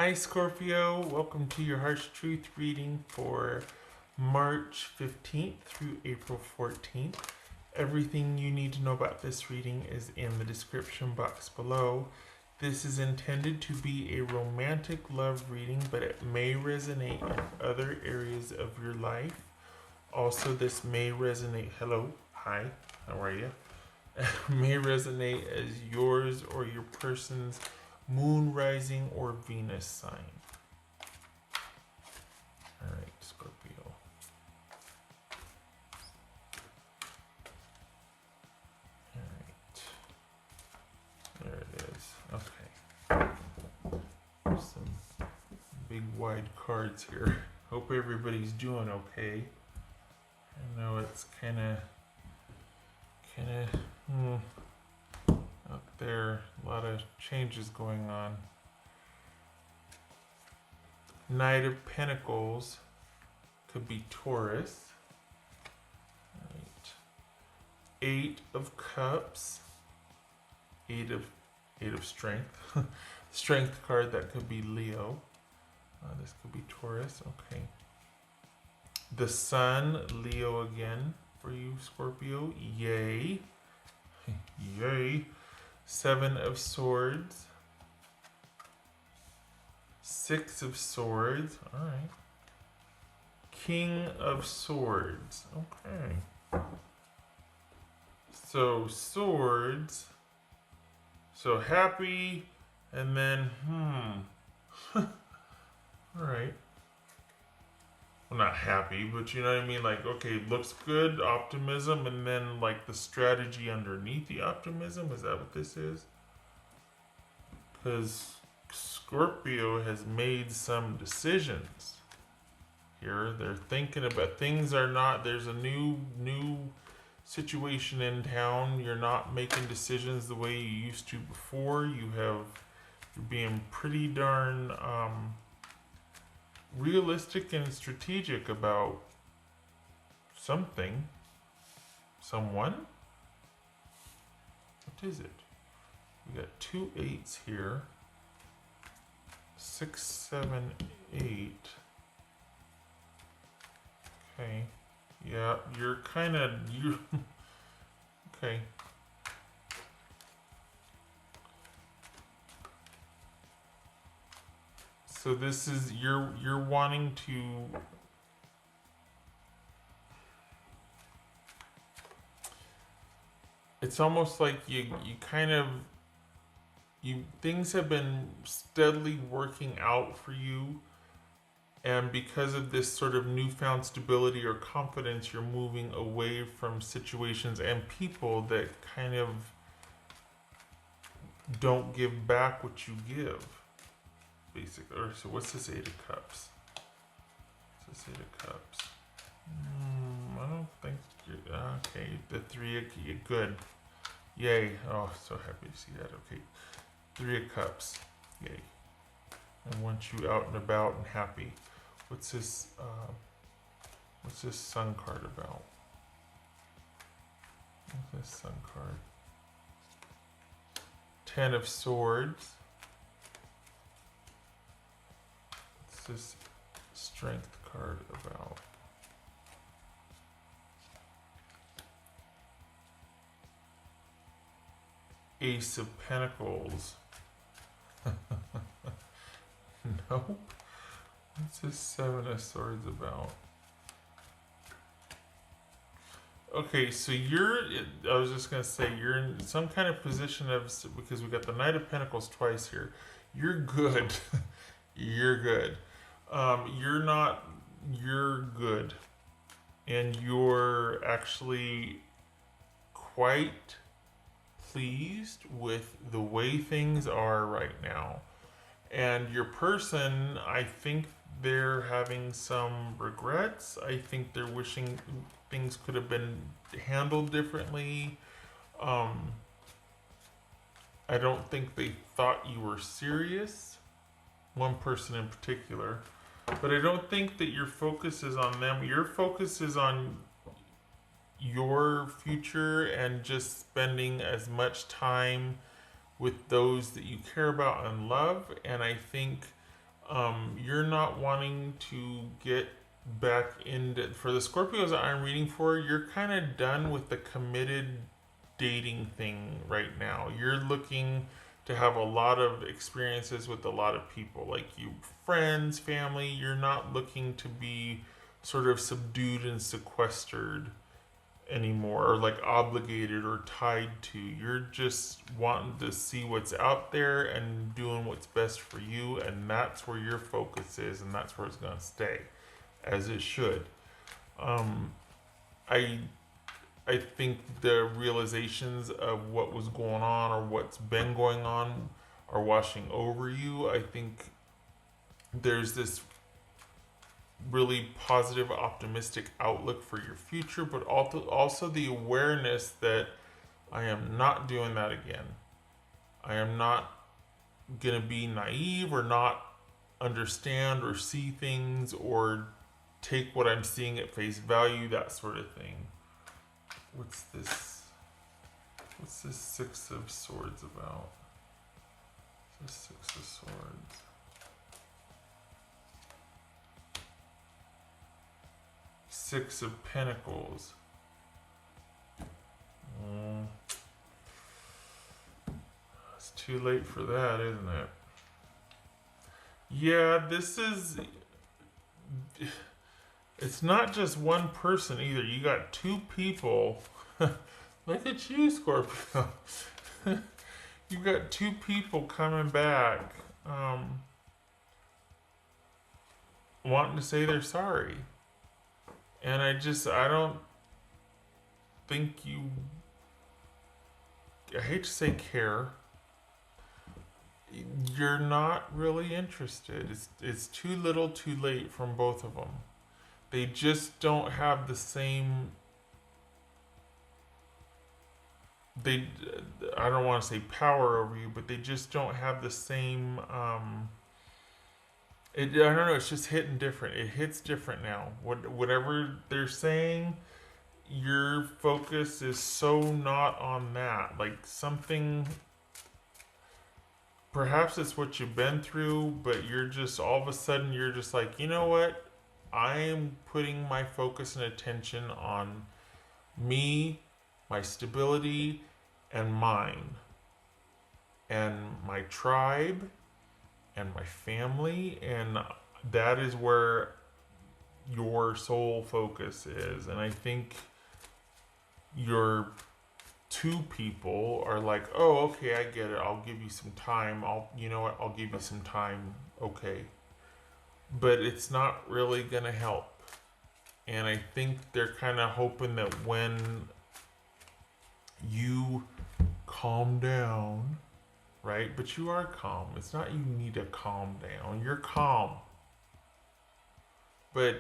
Hi Scorpio, welcome to your Harsh Truth reading for March 15th through April 14th. Everything you need to know about this reading is in the description box below. This is intended to be a romantic love reading, but it may resonate in other areas of your life. Also, this may resonate, hello, hi, how are you? May resonate as yours or your person's moon, rising, or Venus sign. All right, Scorpio. All right. There it is. Okay. There's some big wide cards here. Hope everybody's doing okay. I know it's kind of out there, a lot of changes going on. Knight of Pentacles could be Taurus. Right. Eight of Cups. Eight of Strength. Strength card, that could be Leo. This could be Taurus. Okay. The Sun, Leo again for you, Scorpio. Yay. Yay. Seven of Swords. Six of Swords. All right. King of Swords. Okay. So swords. So happy. And then, all right. Well, not happy, but you know what I mean? Like, okay, looks good, optimism, and then like the strategy underneath the optimism. Is that what this is? Because Scorpio has made some decisions here. They're thinking about things are not, there's a new situation in town. You're not making decisions the way you used to before. You're being pretty darn realistic and strategic about something, someone. What is it? We got 2 8s here. 6, 7, 8. Okay. Yeah, you're okay. So this is you're wanting to it's almost like you things have been steadily working out for you, and because of this sort of newfound stability or confidence, you're moving away from situations and people that kind of don't give back what you give. Basically, or so what's this Eight of Cups? What's this Eight of Cups? I don't think you're okay. The Three, good. Yay! Oh, so happy to see that. Okay, 3 of Cups. Yay! I want you out and about and happy. What's this? What's this Sun card about? What's this Sun card? 10 of Swords. This Strength card about? Ace of Pentacles. Nope. What's this 7 of Swords about? Okay, so I was just going to say, you're in some kind of position of, because we got the Knight of Pentacles twice here. You're good. You're good. You're good. And you're actually quite pleased with the way things are right now. And your person, I think they're having some regrets. I think they're wishing things could have been handled differently. I don't think they thought you were serious. One person in particular. But I don't think that your focus is on them. Your focus is on your future and just spending as much time with those that you care about and love. And I think You're not wanting to get back into, for the Scorpios that I'm reading for, you're kind of done with the committed dating thing right now. You're looking to have a lot of experiences with a lot of people, like you, friends, family. You're not looking to be sort of subdued and sequestered anymore, or like obligated or tied to. You're just wanting to see what's out there and doing what's best for you, and that's where your focus is, and that's where it's going to stay, as it should. um i I think the realizations of what was going on or what's been going on are washing over you. I think there's this really positive, optimistic outlook for your future, but also the awareness that I am not doing that again. I am not going to be naive or not understand or see things or take what I'm seeing at face value, that sort of thing. What's this? What's this Six of Swords about? This Six of Swords. Six of Pentacles. It's too late for that, isn't it? Yeah, this is... It's not just one person either. You got two people. Look at you, Scorpio. You got two people coming back, wanting to say they're sorry. And I don't think you, I hate to say care. You're not really interested. It's too little too late from both of them. They just don't have the same, I don't want to say power over you, but they just don't have the same, I don't know, it's just hitting different. It hits different now. Whatever they're saying, your focus is so not on that. Like something, perhaps it's what you've been through, but you're just, all of a sudden, you're just like, you know what? I am putting my focus and attention on me, my stability, and mine, and my tribe, and my family, and that is where your sole focus is. And I think your two people are like, oh, okay, I get it. I'll give you some time. You know what? I'll give you some time. Okay. But it's not really going to help. And I think they're kind of hoping that when you calm down, right? But you are calm. It's not you need to calm down. You're calm. But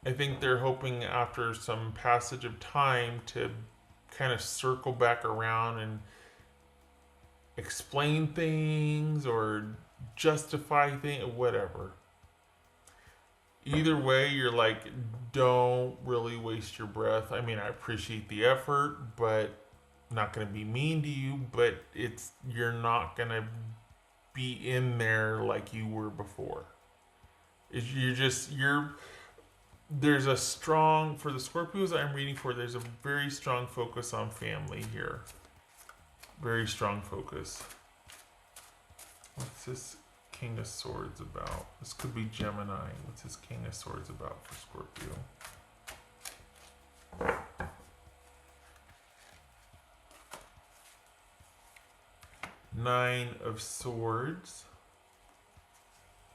I think they're hoping after some passage of time to kind of circle back around and explain things or justify things, whatever. Either way, you're like, don't really waste your breath. I mean, I appreciate the effort, but I'm not going to be mean to you, but you're not going to be in there like you were before. There's a strong, for the Scorpios I'm reading for, there's a very strong focus on family here. Very strong focus. What's this King of Swords about? This could be Gemini. What's this King of Swords about for Scorpio? Nine of Swords.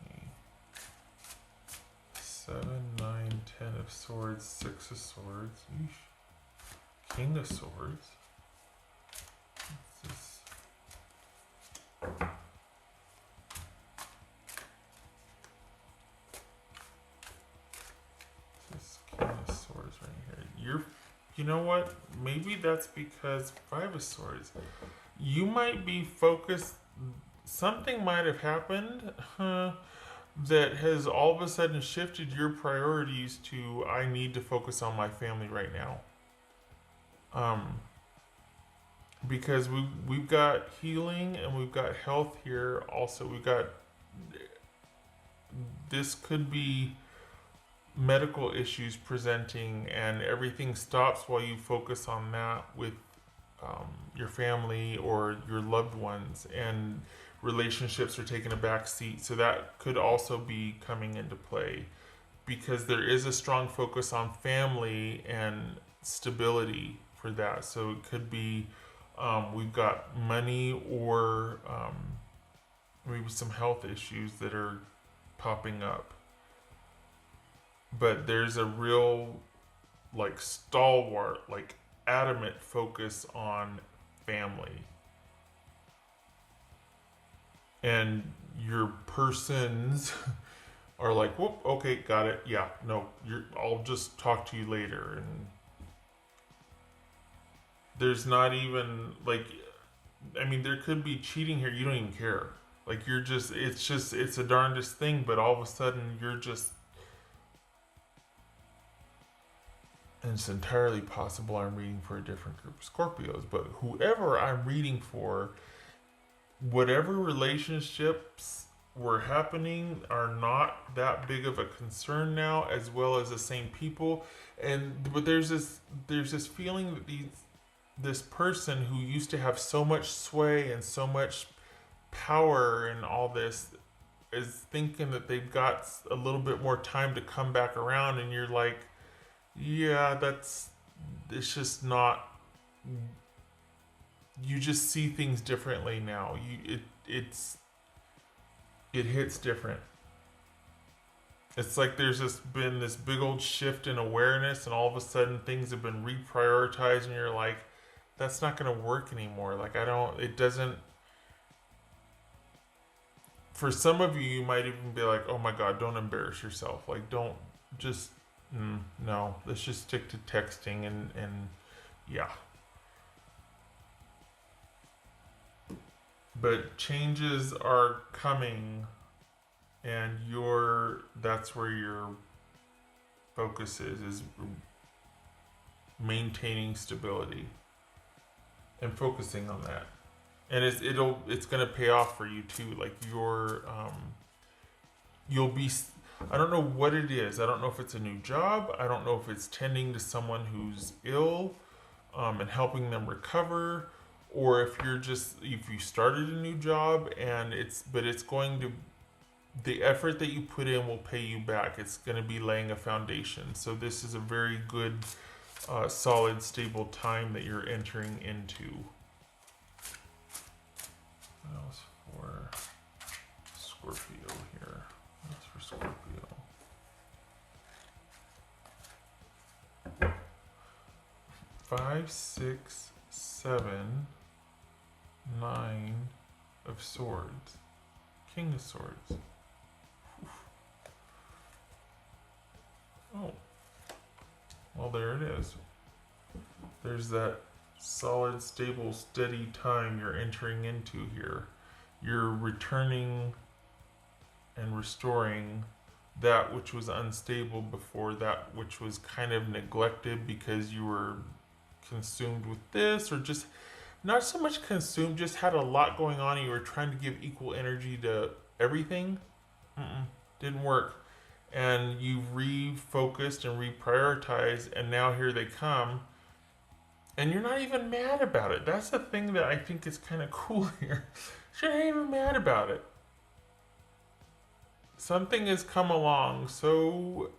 Okay. 7, 9, 10 of Swords, 6 of Swords. Eesh. King of Swords. What's this? King of Swords right here. You know what? Maybe that's because 5 of Swords. You might be focused. Something might have happened that has all of a sudden shifted your priorities to, I need to focus on my family right now. Because we've got healing and we've got health here. Also, we've got this could be medical issues presenting, and everything stops while you focus on that with your family or your loved ones, and relationships are taking a back seat. So that could also be coming into play, because there is a strong focus on family and stability for that. So it could be we've got money, or maybe some health issues that are popping up. But there's a real, like, stalwart, like, adamant focus on family. And your persons are like, whoop, okay, got it. Yeah, no, I'll just talk to you later. And there's not even, like, I mean, there could be cheating here. You don't even care. Like, it's a darndest thing, but all of a sudden you're just, and it's entirely possible I'm reading for a different group of Scorpios, but whoever I'm reading for, whatever relationships were happening are not that big of a concern now, as well as the same people. But there's this feeling that this person who used to have so much sway and so much power and all this is thinking that they've got a little bit more time to come back around, and you're like, yeah, it's just not, you just see things differently now. It hits different. It's like there's been this big old shift in awareness, and all of a sudden things have been reprioritized, and you're like, that's not going to work anymore. Like, it doesn't, for some of you, you might even be like, oh my God, don't embarrass yourself. Like, don't just, no, let's just stick to texting and yeah. But changes are coming, and that's where your focus is maintaining stability and focusing on that. And it's going to pay off for you too. Like, you'll be, I don't know what it is. I don't know if it's a new job. I don't know if it's tending to someone who's ill, and helping them recover, or if you started a new job and the effort that you put in will pay you back. It's going to be laying a foundation. So this is a very good, solid, stable time that you're entering into. What else for Scorpio here? What's for Scorpio? 5, 6, 7, 9 of Swords. King of Swords. Oof. Oh. Well, there it is. There's that solid, stable, steady time you're entering into here. You're returning and restoring that which was unstable before, that which was kind of neglected because you were consumed with this, or just not so much consumed, just had a lot going on and you were trying to give equal energy to everything. Didn't work. And you've refocused and reprioritized, and now here they come. And you're not even mad about it. That's the thing that I think is kind of cool here. You're not even mad about it. Something has come along so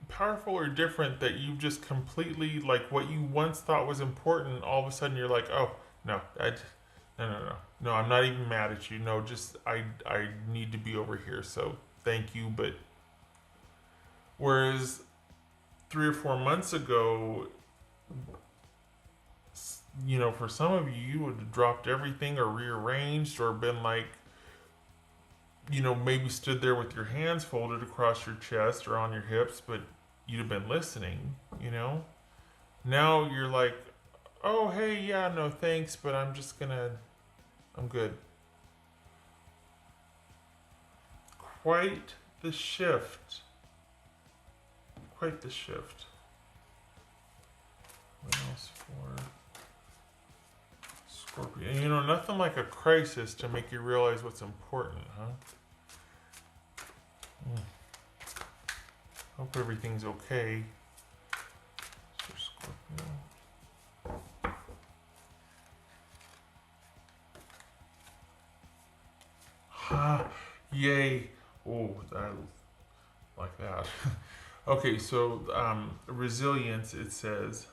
powerful or different that you've just completely, like, what you once thought was important, all of a sudden you're like, oh, no, no, I'm not even mad at you. No, just, I need to be over here, so thank you. But whereas 3 or 4 months ago, you know, for some of you, you would have dropped everything or rearranged, or been like, you know, maybe stood there with your hands folded across your chest or on your hips, but you'd have been listening, you know? Now you're like, oh, hey, yeah, no, thanks, but I'm good. Quite the shift. Quite the shift. What else for Scorpio. And you know, nothing like a crisis to make you realize what's important, huh? Hope everything's okay. For Scorpio. Ha! Yay! Oh, I like that. Okay, so resilience. It says.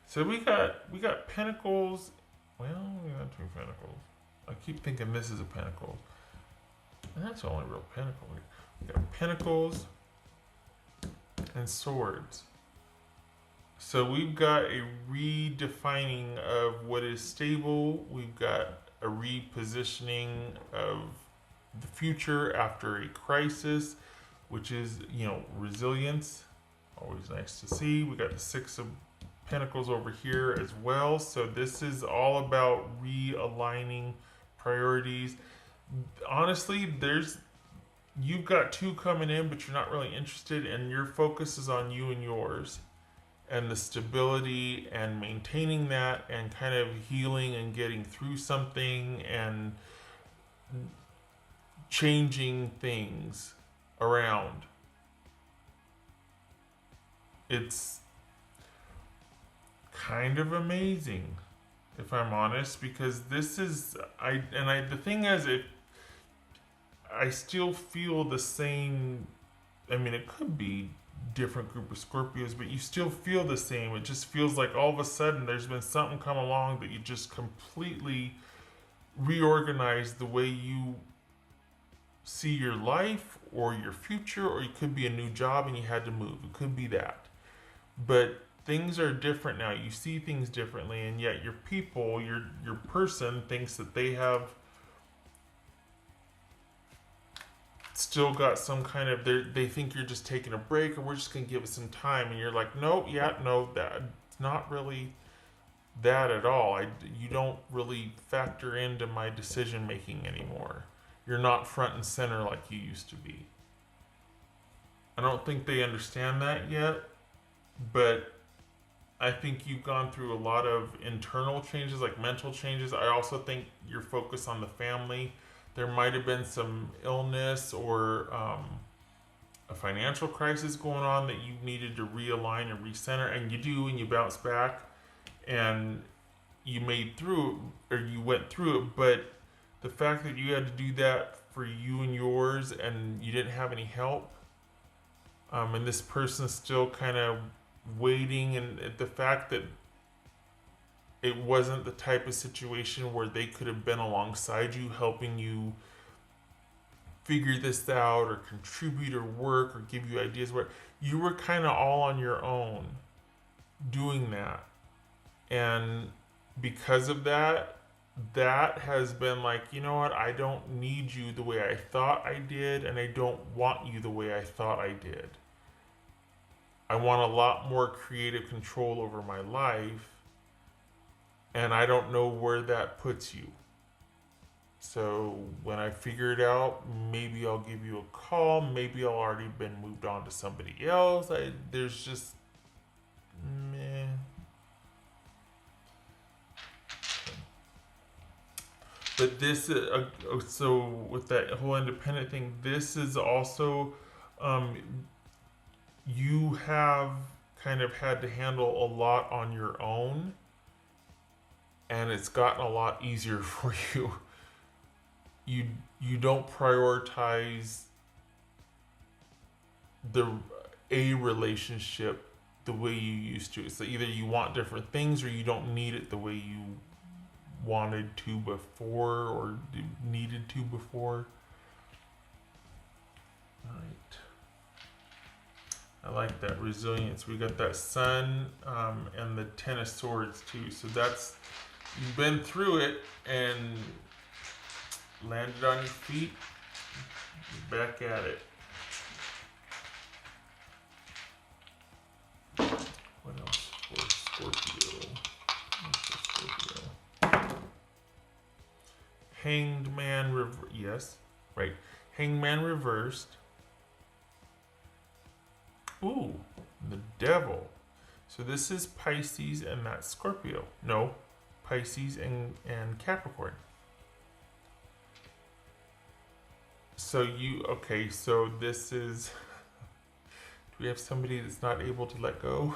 So we got pentacles. Well, we got two pentacles. I keep thinking this is a pentacle, and that's the only real pentacle. We got pentacles and swords. So we've got a redefining of what is stable. We've got a repositioning of the future after a crisis, which is, you know, resilience. Always nice to see. We got the Six of Pentacles over here as well. So this is all about realigning priorities. Honestly, you've got two coming in, but you're not really interested, and your focus is on you and yours, and the stability and maintaining that, and kind of healing and getting through something and changing things around. It's kind of amazing, if I'm honest, because this is the thing is, I still feel the same. I mean, it could be different group of Scorpios, but you still feel the same. It just feels like all of a sudden there's been something come along that you just completely reorganize the way you see your life or your future, or it could be a new job and you had to move. It could be that. But things are different now. You see things differently, and yet your people, your person thinks that they have still got some kind of, they think you're just taking a break, or we're just going to give it some time, and you're like, no, that's not really that at all. You don't really factor into my decision making anymore. You're not front and center like you used to be. I don't think they understand that yet, but I think you've gone through a lot of internal changes, like mental changes. I also think your focus on the family. There might have been some illness or a financial crisis going on that you needed to realign and recenter, and you do, and you bounce back, and you made through it, or you went through it. But the fact that you had to do that for you and yours, and you didn't have any help, and this person's still kind of waiting, and the fact that it wasn't the type of situation where they could have been alongside you, helping you figure this out or contribute or work or give you ideas, where you were kind of all on your own doing that. And because of that, that has been like, you know what, I don't need you the way I thought I did, and I don't want you the way I thought I did. I want a lot more creative control over my life, and I don't know where that puts you. So when I figure it out, maybe I'll give you a call. Maybe I'll already been moved on to somebody else. There's just meh. But this is so with that whole independent thing. This is also you have kind of had to handle a lot on your own, and it's gotten a lot easier for you. You don't prioritize a relationship the way you used to. So either you want different things, or you don't need it the way you wanted to before, or needed to before. All right. I like that resilience. We got that Sun and the Ten of Swords too. So that's, you've been through it and landed on your feet. You're back at it. What else for Scorpio? Hanged Man yes, right. Hanged Man reversed. Ooh, the Devil. So this is Pisces, and that's Scorpio. No, Pisces, and Capricorn. So okay, so this is, do we have somebody that's not able to let go?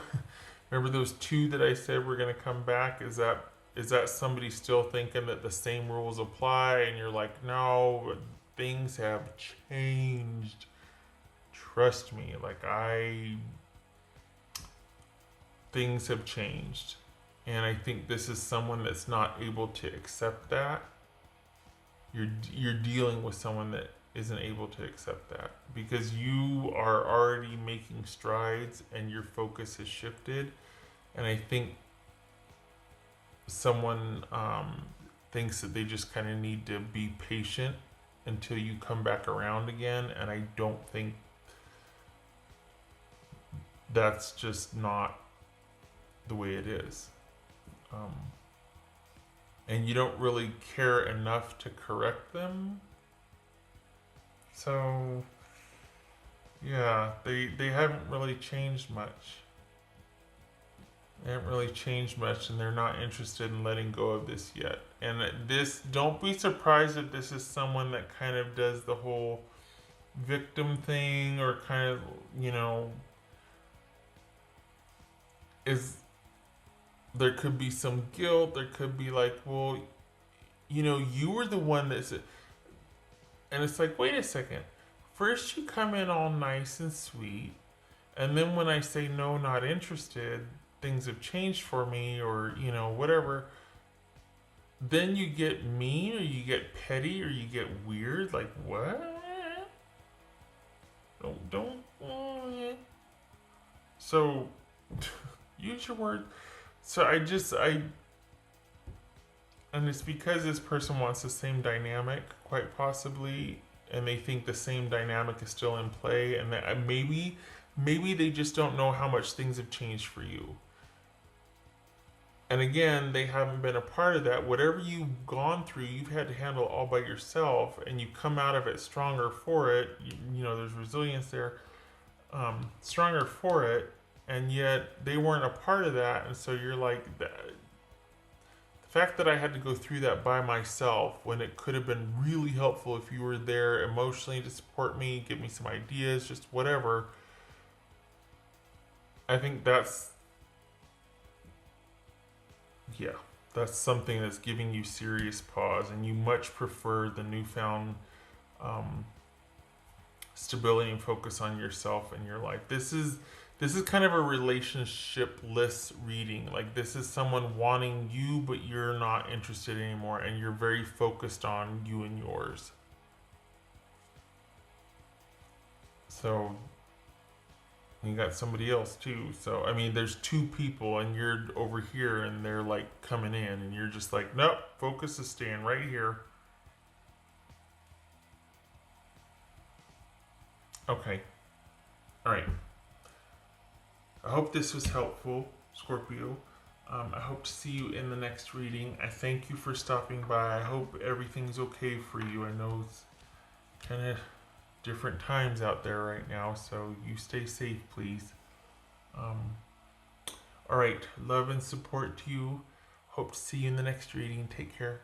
Remember those two that I said were going to come back? Is that somebody still thinking that the same rules apply and you're like, no, things have changed. Trust me, things have changed. And I think this is someone that's not able to accept that. You're dealing with someone that isn't able to accept that because you are already making strides and your focus has shifted. And I think someone thinks that they just kind of need to be patient until you come back around again. And I don't think that's just not the way it is. And you don't really care enough to correct them. So, yeah, they haven't really changed much. They haven't really changed much, and they're not interested in letting go of this yet. And don't be surprised if this is someone that kind of does the whole victim thing, or kind of, there could be some guilt. There could be like, well, you were the one that's, and it's like, wait a second. First you come in all nice and sweet, and then when I say no, not interested, things have changed for me, or whatever, then you get mean, or you get petty, or you get weird. Like, what? Don't so use your word. So and it's because this person wants the same dynamic, quite possibly, and they think the same dynamic is still in play, and that maybe they just don't know how much things have changed for you. And again, they haven't been a part of that. Whatever you've gone through, you've had to handle all by yourself, and you come out of it stronger for it. There's resilience there, stronger for it, and yet they weren't a part of that, and so you're like, the fact that I had to go through that by myself when it could have been really helpful if you were there emotionally to support me, give me some ideas, just whatever. I think that's something that's giving you serious pause, and you much prefer the newfound stability and focus on yourself and your life. This is kind of a relationship-less reading. Like, this is someone wanting you, but you're not interested anymore, and you're very focused on you and yours. So you got somebody else too. So I mean, there's two people, and you're over here, and they're like coming in, and you're just like, nope, focus is staying right here. Okay. All right. I hope this was helpful, Scorpio. I hope to see you in the next reading. I thank you for stopping by. I hope everything's okay for you. I know it's kind of different times out there right now, so you stay safe, please. All right. Love and support to you. Hope to see you in the next reading. Take care.